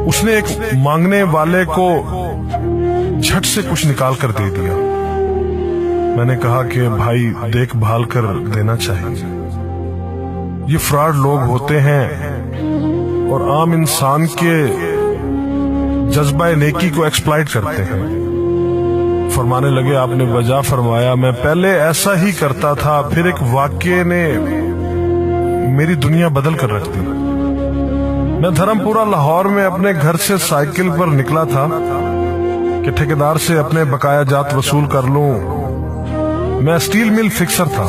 उसने एक मांगने वाले को झट से कुछ निकाल कर दे दिया। मैंने कहा कि भाई देखभाल कर देना चाहिए, ये फ्रॉड लोग होते हैं और आम इंसान के जज्बा नेकी को एक्सप्लॉइट करते हैं। फरमाने लगे आपने वजह फरमाया, मैं पहले ऐसा ही करता था, फिर एक वाक़ये ने मेरी दुनिया बदल कर रख दी। मैं धर्मपुरा लाहौर में अपने घर से साइकिल पर निकला था कि ठेकेदार से अपने बकाया जात वसूल कर लूं। मैं स्टील मिल फिक्सर था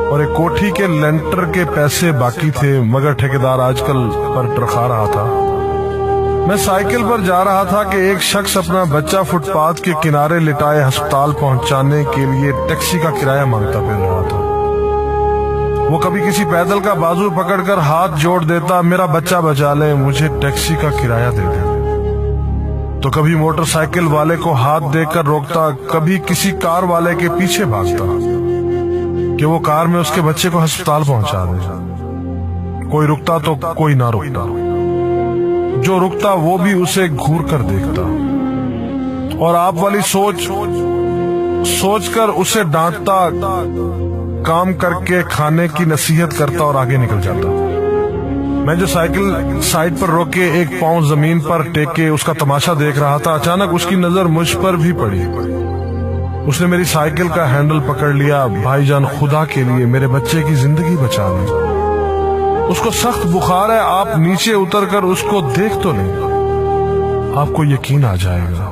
और एक कोठी के लेंटर के पैसे बाकी थे, मगर ठेकेदार आजकल पर टरखा रहा था। मैं साइकिल पर जा रहा था कि एक शख्स अपना बच्चा फुटपाथ के किनारे लिटाए अस्पताल पहुंचाने के लिए टैक्सी का किराया मांगता फिर रहा था। वो कभी किसी पैदल का बाजू पकड़कर हाथ जोड़ देता, मेरा बच्चा बचा ले, मुझे टैक्सी का किराया दे दे। तो कभी मोटरसाइकिल वाले को हाथ देकर रोकता, कभी किसी कार वाले के पीछे भागता कि वो कार में उसके बच्चे को अस्पताल पहुंचा दे। कोई रुकता तो कोई ना रुकता, जो रुकता वो भी उसे घूर कर देखता और आप वाली सोच कर उसे डांटता, काम करके खाने की नसीहत करता और आगे निकल जाता। मैं जो साइकिल साइड पर रोक के एक पांव जमीन पर टेके उसका तमाशा देख रहा था, अचानक उसकी नजर मुझ पर भी पड़ी। उसने मेरी साइकिल का हैंडल पकड़ लिया, भाईजान खुदा के लिए मेरे बच्चे की जिंदगी बचा ली, उसको सख्त बुखार है, आप नीचे उतर कर उसको देख तो लें, आपको यकीन आ जाएगा।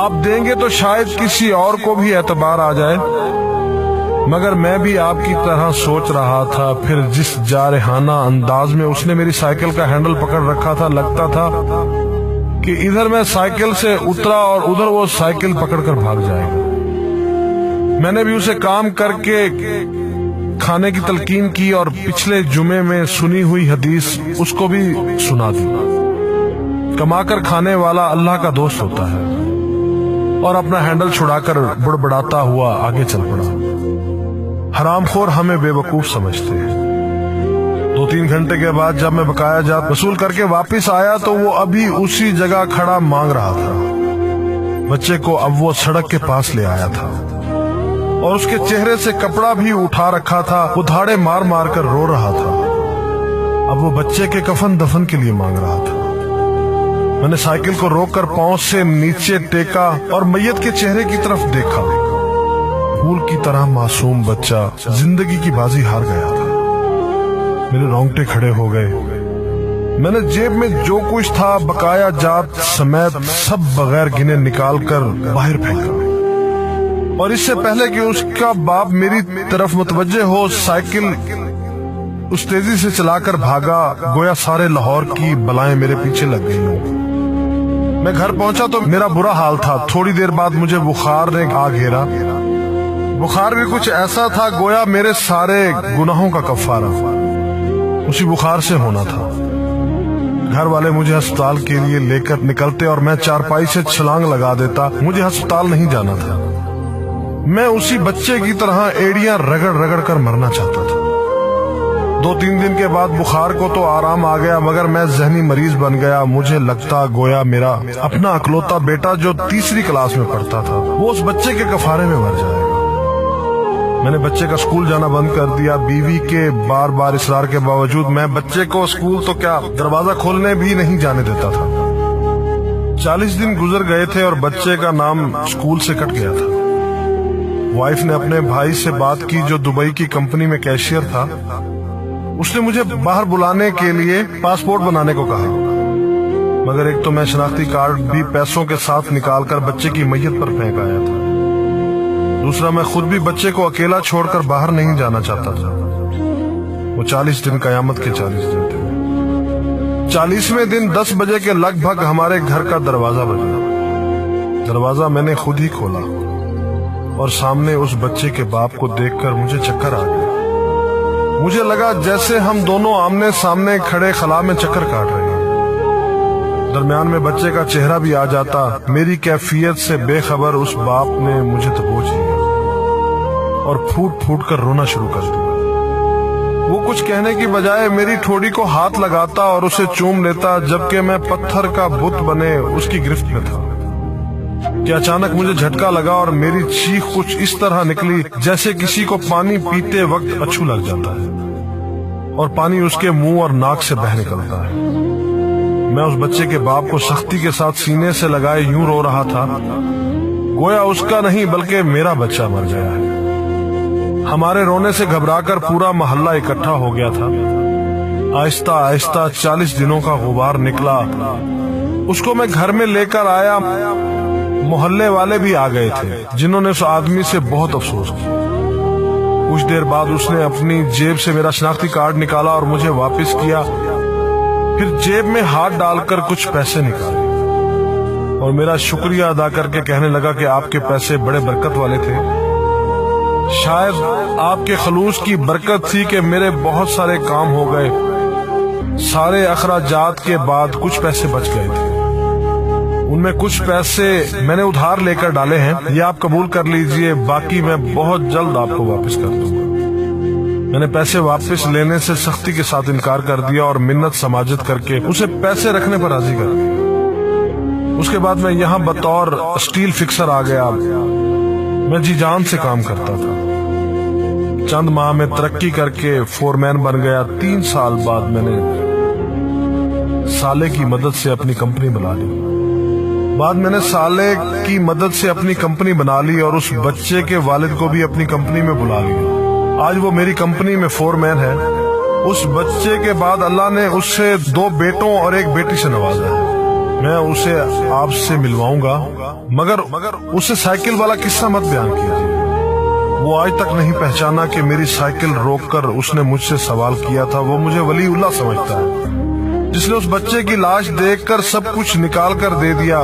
आप देंगे तो शायद किसी और को भी एतबार आ जाए, मगर मैं भी आपकी तरह सोच रहा था। फिर जिस जारहाना अंदाज में उसने मेरी साइकिल का हैंडल पकड़ रखा था, लगता था कि इधर मैं साइकिल से उतरा और उधर वो साइकिल पकड़कर भाग जाएगा। मैंने भी उसे काम करके खाने की तलकीन की और पिछले जुमे में सुनी हुई हदीस उसको भी सुना दी। कमाकर खाने वाला अल्लाह का दोस्त होता है, और अपना हैंडल छुड़ाकर बुड़बड़ाता हुआ आगे चल पड़ा। हरामखोर हमें बेवकूफ समझते हैं। 2-3 घंटे के बाद जब मैं बकाया जात वसूल करके वापस आया तो वो अभी उसी जगह खड़ा मांग रहा था। बच्चे को अब वो सड़क के पास ले आया था और उसके चेहरे से कपड़ा भी उठा रखा था। वो धाड़े मार मार कर रो रहा था। अब वो बच्चे के कफन दफन के लिए मांग रहा था। मैंने साइकिल को रोककर पांव से नीचे टेका और मैयत के चेहरे की तरफ देखा। फूल की तरह मासूम बच्चा जिंदगी की बाजी हार गया था। मेरे रोंगटे खड़े हो गए। मैंने जेब में जो कुछ था बकाया जात समेत सब बगैर गिने निकाल कर बाहर फेंका, और इससे पहले कि उसका बाप मेरी तरफ मुतवज्जे हो, साइकिल उस तेजी से चलाकर भागा गोया सारे लाहौर की बलाएं मेरे पीछे लग गई हों। मैं घर पहुंचा तो मेरा बुरा हाल था। थोड़ी देर बाद मुझे बुखार ने आ घेरा। बुखार भी कुछ ऐसा था गोया मेरे सारे गुनाहों का कफारा उसी बुखार से होना था। घर वाले मुझे अस्पताल के लिए लेकर निकलते और मैं चारपाई से छलांग लगा देता। मुझे अस्पताल नहीं जाना था। मैं उसी बच्चे की तरह एड़ियां रगड़ रगड़ कर मरना चाहता था। 2-3 दिन के बाद बुखार को तो आराम आ गया, मगर मैं जहनी मरीज बन गया। मुझे लगता गोया मेरा अपना अकलौता बेटा जो 3री क्लास में पढ़ता था वो उस बच्चे के कफारे में मर जाएगा। मैंने बच्चे का स्कूल जाना बंद कर दिया। बीवी के बार बार इसरार के बावजूद मैं बच्चे को स्कूल तो क्या दरवाजा खोलने भी नहीं जाने देता था। 40 दिन गुजर गए थे और बच्चे का नाम स्कूल से कट गया था। वाइफ ने अपने भाई से बात की जो दुबई की कंपनी में कैशियर था। उसने मुझे बाहर बुलाने के लिए पासपोर्ट बनाने को कहा, मगर एक तो मैं शनाख्ती कार्ड भी पैसों के साथ निकालकर बच्चे की मैयत पर फेंक आया था। दूसरा, मैं खुद भी बच्चे को अकेला छोड़कर बाहर नहीं जाना चाहता था। वो 40 दिन कयामत के 40 दिन थे। 40वें दिन 10 बजे के लगभग हमारे घर का दरवाजा बजा। दरवाजा मैंने खुद ही खोला और सामने उस बच्चे के बाप को देखकर मुझे चक्कर आ गया। मुझे लगा जैसे हम दोनों आमने सामने खड़े खला में चक्कर काट रहे हैं। दरमियान में बच्चे का चेहरा भी आ जाता। मेरी कैफियत से बेखबर उस बाप ने मुझे दबोच लिया और फूट फूट कर रोना शुरू कर दिया। وہ کچھ کہنے کی بجائے میری ٹھوڑی کو ہاتھ لگاتا اور اسے چوم لیتا، جبکہ میں پتھر کا بت بنے اس کی گرفت میں تھا کہ اچانک مجھے جھٹکا لگا اور میری چیخ کچھ اس طرح نکلی جیسے کسی کو پانی پیتے وقت اچھو لگ جاتا ہے اور پانی اس کے منہ اور ناک سے بہہ نکلتا ہے۔ میں اس بچے کے باپ کو سختی کے ساتھ سینے سے لگائے یوں رو رہا تھا گویا اس کا نہیں بلکہ میرا بچہ مر گیا ہے۔ ہمارے رونے سے گھبرا کر پورا محلہ اکٹھا ہو گیا تھا۔ آہستہ آہستہ 40 دنوں کا غبار نکلا، اس کو میں گھر میں لے کر آیا۔ محلے والے بھی آ گئے تھے جنہوں نے اس آدمی سے بہت افسوس کیا۔ کچھ دیر بعد اس نے اپنی جیب سے میرا شناختی کارڈ نکالا اور مجھے واپس کیا، پھر جیب میں ہاتھ ڈال کر کچھ پیسے نکالے اور میرا شکریہ ادا کر کے کہنے لگا کہ آپ کے پیسے بڑے برکت والے تھے، شاید آپ کے خلوص کی برکت تھی کہ میرے بہت سارے کام ہو گئے۔ سارے اخراجات کے بعد کچھ پیسے بچ گئے تھے، ان میں کچھ پیسے میں نے ادھار لے کر ڈالے ہیں، یہ آپ قبول کر لیجئے، باقی میں بہت جلد آپ کو واپس کر دوں گا۔ میں نے پیسے واپس لینے سے سختی کے ساتھ انکار کر دیا اور منت سماجت کر کے اسے پیسے رکھنے پر راضی کر دیا۔ اس کے بعد میں یہاں بطور اسٹیل فکسر آ گیا۔ میں جی جان سے کام کرتا تھا، چند ماہ میں ترقی کر کے فور مین بن گیا۔ 3 سال بعد میں نے سالے کی مدد سے اپنی کمپنی بنا لی۔ اور اس بچے کے والد کو بھی اپنی کمپنی میں بلا لیا۔ آج وہ میری کمپنی میں فور مین ہے۔ اس بچے کے بعد اللہ نے اس سے 2 بیٹوں اور 1 بیٹی سے نوازا ہے۔ میں اسے آپ سے ملواؤں گا، مگر اسے سائیکل والا قصہ مت بیان کیجیے۔ وہ آج تک نہیں پہچانا کہ میری سائیکل روک کر اس نے مجھ سے سوال کیا تھا۔ وہ مجھے ولی اللہ سمجھتا ہے، جس نے اس بچے کی لاش دیکھ کر سب کچھ نکال کر دے دیا۔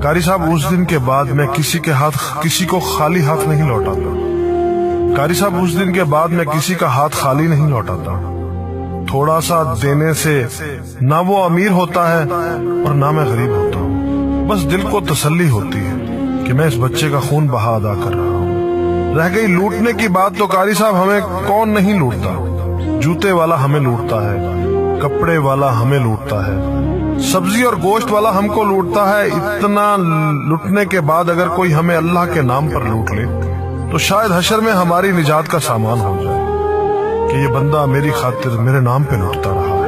قاری صاحب، اس دن کے بعد میں کسی کو خالی ہاتھ نہیں لوٹاتا۔ قاری صاحب، اس دن کے بعد میں کسی کا ہاتھ خالی نہیں لوٹاتا۔ تھوڑا سا دینے سے نہ وہ امیر ہوتا ہے اور نہ میں غریب ہوتا ہوں۔ بس دل کو تسلی ہوتی ہے کہ میں اس بچے کا خون بہا ادا کر رہا ہوں۔ رہ گئی لوٹنے کی بات، تو قاری صاحب ہمیں کون نہیں لوٹتا؟ جوتے والا ہمیں لوٹتا ہے، کپڑے والا ہمیں لوٹتا ہے، سبزی اور گوشت والا ہم کو لوٹتا ہے۔ اتنا لوٹنے کے بعد اگر کوئی ہمیں اللہ کے نام پر لوٹ لے تو شاید حشر میں ہماری نجات کا سامان ہو جائے کہ یہ بندہ میری خاطر میرے نام پہ لوٹتا رہا۔